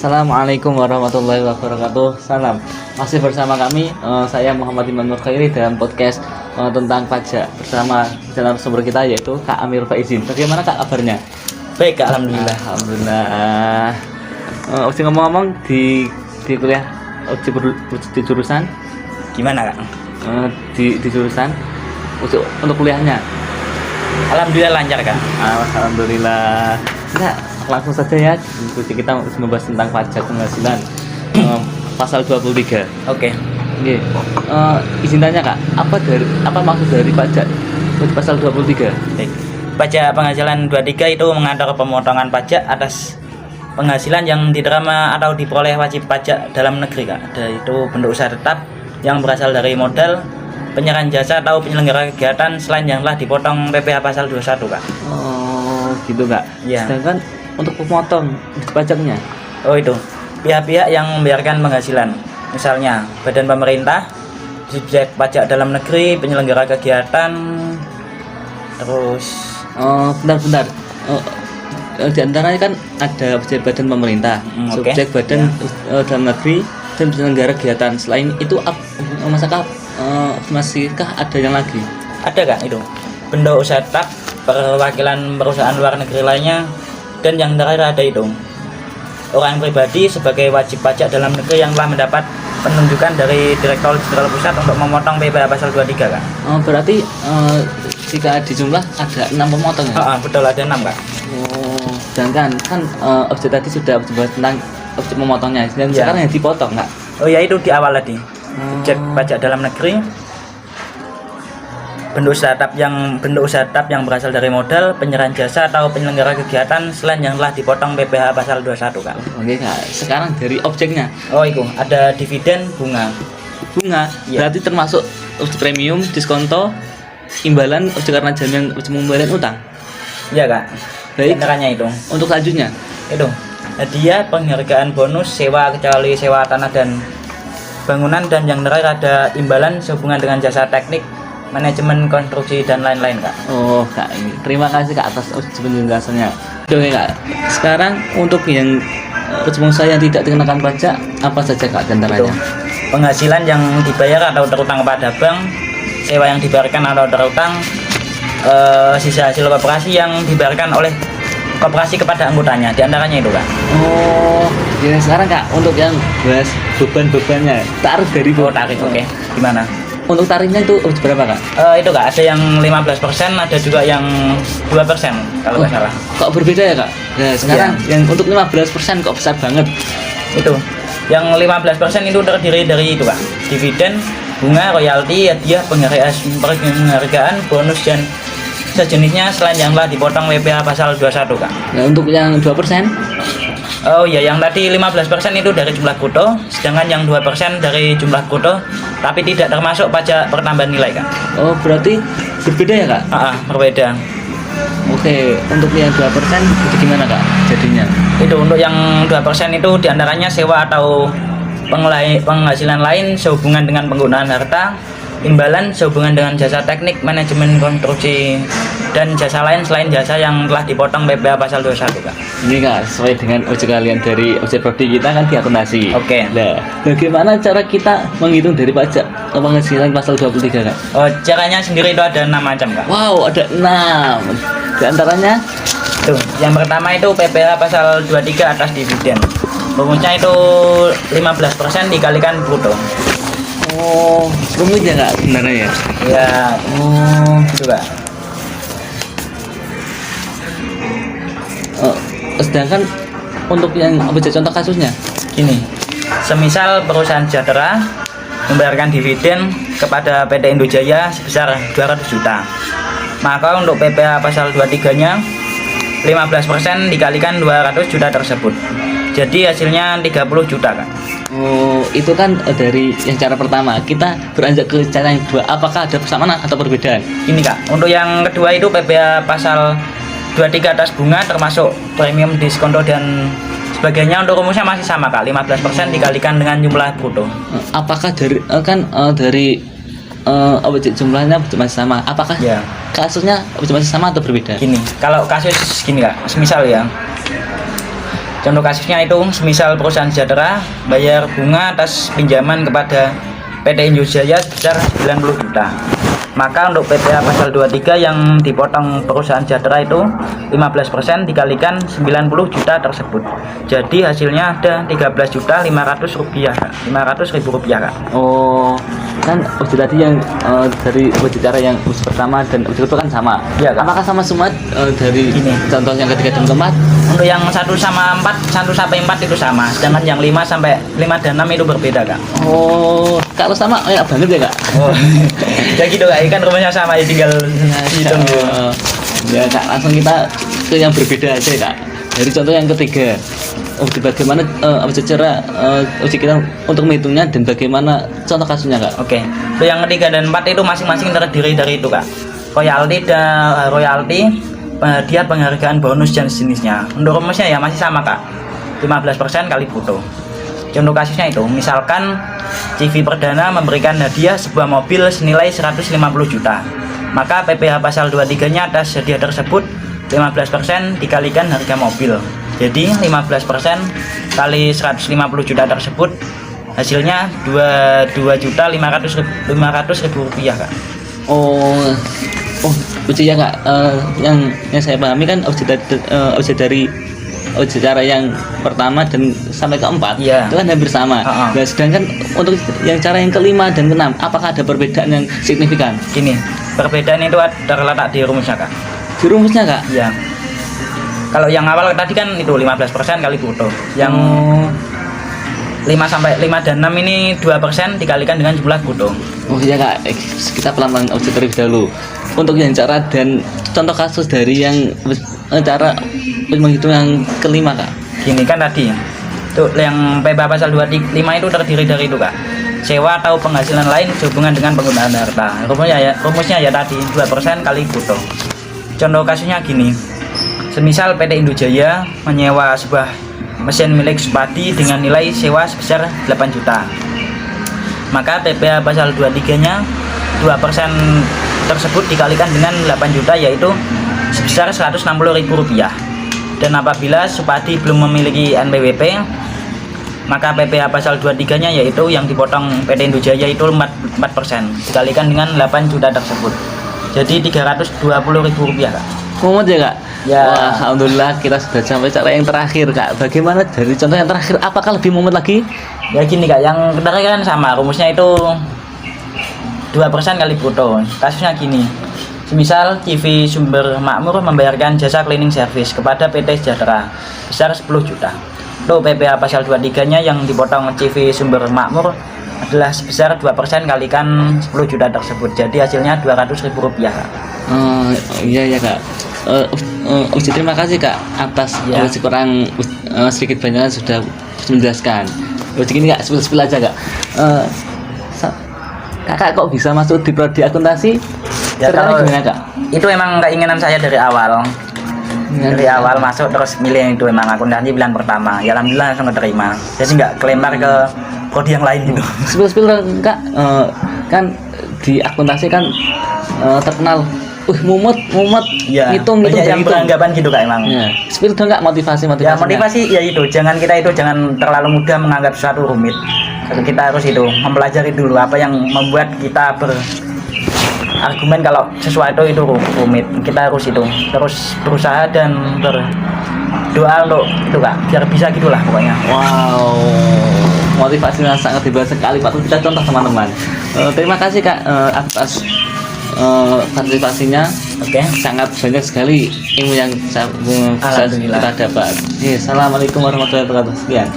Assalamualaikum warahmatullahi wabarakatuh. Salam. Masih bersama kami, saya Muhammad Iman Nur Khairi dalam podcast tentang pajak bersama channel sumber kita yaitu Kak Amir Faizin. Bagaimana Kak kabarnya? Baik Kak, alhamdulillah. Alhamdulillah. Uji ngomong-ngomong di kuliah di jurusan Gimana Kak? di jurusan untuk kuliahnya. Alhamdulillah lancar Kak. Alhamdulillah. Nah, langsung saja ya, kita membahas tentang pajak penghasilan pasal 23. Oke. Oke. Izin tanya Kak, apa maksud dari pajak pasal 23? Baik. Pajak penghasilan 23 itu mengatur pemotongan pajak atas penghasilan yang diterima atau diperoleh wajib pajak dalam negeri Kak. Ada itu bentuk usaha tetap yang berasal dari modal, penyerahan jasa atau penyelenggara kegiatan selain yang telah dipotong PPh pasal 21 Kak. Oh, gitu Kak. Ya. Sedangkan untuk pemotong pajaknya. Oh itu, pihak-pihak yang membayarkan penghasilan, misalnya badan pemerintah, subjek pajak dalam negeri, penyelenggara kegiatan, terus Bentar. Di antaranya kan ada subjek badan pemerintah, oke. subjek badan dalam negeri dan penyelenggara kegiatan. Selain itu masihkah ada yang lagi? ada Kak itu bentuk usaha tetap, perwakilan perusahaan luar negeri lainnya, dan yang terakhir ada itu orang pribadi sebagai wajib pajak dalam negeri yang telah mendapat penunjukan dari Direktur Jenderal Pusat untuk memotong PPh pasal 23 Kak. Berarti jika dijumlah ada 6 pemotong ya? Betul, ada 6 Kak. Sedangkan kan objek tadi sudah bahas tentang objek memotongnya, dan Ya. sekarang yang dipotong Kak? Oh ya, itu di awal tadi objek pajak dalam negeri, bentuk usaha tetap yang berasal dari modal, penyerahan jasa atau penyelenggara kegiatan selain yang telah dipotong PPh pasal 21 Kak. Oke Kak, sekarang dari objeknya. Oh itu ada dividen, bunga. Ya. Berarti termasuk objek premium, diskonto, imbalan, objek karena jaminan, objek pembayaran utang. Iya Kak. Baik. Caranya itu Untuk selanjutnya itu hadiah, penghargaan, bonus, sewa kecuali sewa tanah dan bangunan, dan yang terakhir ada imbalan sehubungan dengan jasa teknik, manajemen konstruksi dan lain-lain Kak. Oh Kak, ini terima kasih Kak atas penjelasannya. Oke Kak, sekarang untuk yang pengusaha yang tidak dikenakan pajak apa saja Kak Itu diantaranya? penghasilan yang dibayar atau terutang kepada bank, sewa yang dibayarkan atau terutang, sisa hasil koperasi yang dibayarkan oleh koperasi kepada anggotanya, diantaranya itu Kak. Oh ya, sekarang Kak untuk yang bahas beban-bebannya, tarif dari Tarif, oke. Gimana? Untuk tarifnya itu berapa Kak? Itu Kak, ada yang 15%, ada juga yang 2% kalau nggak salah. Kok berbeda ya Kak? Nah sekarang yang untuk 15% kok besar banget? Itu yang 15% itu terdiri dari itu Kak, dividen, bunga, royalti, hadiah, penghargaan, bonus, dan sejenisnya selain yang telah dipotong PPh pasal 21 Kak. Nah untuk yang 2%? Oh iya, yang tadi 15% itu dari jumlah bruto, sedangkan yang 2% dari jumlah bruto, tapi tidak termasuk pajak pertambahan nilai Kak. Oh berarti berbeda ya Kak? Berbeda. Oke, untuk yang 2% itu gimana Kak jadinya? Itu untuk yang 2% itu diantaranya sewa atau penghasilan lain sehubungan dengan penggunaan harta, imbalan sehubungan dengan jasa teknik, manajemen konstruksi, dan jasa lain selain jasa yang telah dipotong PPh pasal 21 Kak. Ini Kak, sesuai dengan objek kalian dari objek prodi kita kan diakuntansi. Oke. Nah, bagaimana cara kita menghitung dari pajak penghasilan pasal 23 Kak? Caranya sendiri itu ada 6 macam Kak. Wow, ada 6. Di antaranya Tuh, yang pertama itu PPh pasal 23 atas dividen. Rumusnya itu 15% dikalikan bruto. rumitnya Kak sebenarnya ya? Ya, gitu Kak. Sedangkan untuk yang objek contoh kasusnya Gini, semisal perusahaan sejahtera membayarkan dividen kepada PT Indojaya sebesar 200 juta, maka untuk PPh pasal 23-nya 15% dikalikan 200 juta tersebut, jadi hasilnya 30 juta Kak. Itu kan dari yang cara pertama. Kita beranjak ke cara yang kedua. Apakah ada persamaan atau perbedaan? Ini Kak, untuk yang kedua itu PPh pasal 23 atas bunga termasuk premium, diskonto, dan sebagainya. Untuk rumusnya masih sama Kak, 15% dikalikan dengan jumlah bruto. Apakah dari objek jumlahnya masih sama? Apakah Ya. kasusnya masih sama atau berbeda? Gini, kalau kasus gini Kak, misal ya Contoh kasusnya itu semisal perusahaan Sejahtera bayar bunga atas pinjaman kepada PT Indojaya sebesar 90 juta. Maka untuk PPh pasal 23 yang dipotong perusahaan Sejahtera itu 15% dikalikan 90 juta tersebut. Jadi hasilnya ada 13.500.000 rupiah, Kak. 500.000 rupiah, Kak. Oh, kan uji tadi yang dari uji cara yang uji pertama dan uji kedua kan sama. Iya, Kak. Apakah sama semua dari Ini. contoh yang ketiga dan keempat? Untuk yang 1 sampai 4 itu sama, sedangkan yang 5 dan 6 itu berbeda, Kak. Oh, kalau sama enak banget ya, Kak? Oh. Ya gitu, Kak. Kan rumusnya sama, ya tinggal hitung gitu. Ya, Kak, langsung kita ke yang berbeda aja, Kak. Dari contoh yang ketiga. Oh, bagaimana uji cara uji kita untuk menghitungnya dan bagaimana contoh kasusnya, Kak? Oke. Untuk yang ketiga dan 4 itu masing-masing terdiri dari itu, Kak. Royalti, hadiah, penghargaan, bonus dan jenisnya. Untuk rumusnya ya masih sama, Kak. 15% kali bruto. Contoh kasusnya itu, misalkan CV Perdana memberikan hadiah sebuah mobil senilai 150 juta. Maka PPh pasal 23-nya atas hadiah tersebut 15% dikalikan harga mobil. Jadi 15% kali 150 juta tersebut hasilnya 22.500.000 rupiah, Kak. Oh, uji ya, Kak. Yang saya pahami kan uji dari uji cara yang pertama dan sampai keempat Iya. itu kan hampir sama. Nah, sedangkan untuk yang cara yang kelima dan keenam, apakah ada perbedaan yang signifikan? Gini, perbedaan itu terletak di rumusnya, Kak. Di rumusnya, Kak? Iya. Kalau yang awal tadi kan itu 15% kali bruto. Yang 5 dan 6 ini 2% dikalikan dengan jumlah bruto. Oh iya, Kak, kita pelan-pelan uji terlebih dahulu. Untuk yang cara dan contoh kasus dari yang cara menghitung yang kelima, Kak. Gini kan tadi tuh yang PPh pasal 25 itu terdiri dari itu, Kak. Sewa atau penghasilan lain sehubungan dengan penggunaan harta. Rumusnya ya tadi 2% kali bruto. Contoh kasusnya gini. Semisal PT Indojaya menyewa sebuah mesin milik Supadi dengan nilai sewa sebesar 8 juta. Maka PPh pasal 23-nya 2% tersebut dikalikan dengan 8 juta yaitu sebesar 160.000 rupiah. Dan apabila Supadi belum memiliki NPWP, maka PPh pasal 23-nya yaitu yang dipotong PT Indojaya itu 4% dikalikan dengan 8 juta tersebut. Jadi 320.000 rupiah, Kak. Mumet ya, Kak? Ya. Wah, alhamdulillah kita sudah sampai cara yang terakhir, Kak. Bagaimana dari contoh yang terakhir? Apakah lebih mumet lagi? Ya gini, Kak, yang terakhir kan sama, rumusnya itu 2% kali bruto. Kasusnya gini. Semisal CV Sumber Makmur membayarkan jasa cleaning service kepada PT Sejahtera besar 10 juta. Untuk PPh pasal 23-nya yang dipotong CV Sumber Makmur adalah sebesar 2% kalikan 10 juta tersebut. Jadi hasilnya 200.000 rupiah, Kak. Iya ya, Kak. Uji terima kasih, Kak, atas Ya. kurang sedikit banyak sudah menjelaskan. Uji ini, Kak, spill aja, Kak. Kakak kok bisa masuk di prodi akuntansi? Ya, Ceritanya kalau gimana, Kak? itu emang keinginan saya dari awal. Dari awal masuk terus milih itu emang akuntansi pilihan pertama. Ya alhamdulillah langsung keterima. Jadi nggak kelempar ke prodi yang lain gitu. Spill dong, Kak. Kan di akuntansi kan terkenal mumet Ya, ngitung banyak yang hitung. beranggapan gitu, Kak, emang. Ya, spill dong, Kak, motivasi. Ya motivasi ya itu, jangan terlalu mudah menganggap sesuatu rumit. Kita harus itu mempelajari dulu apa yang membuat kita berargumen kalau sesuatu itu rumit. Kita harus itu terus berusaha dan berdoa untuk itu, Kak, biar bisa gitulah pokoknya. Wow, motivasinya sangat hebat sekali, patut kita contoh teman-teman. Terima kasih, Kak, atas partisipasinya. Oke. Sangat banyak sekali ilmu yang kita Alhamdulillah. dapat. Assalamualaikum warahmatullahi wabarakatuh. Sekian.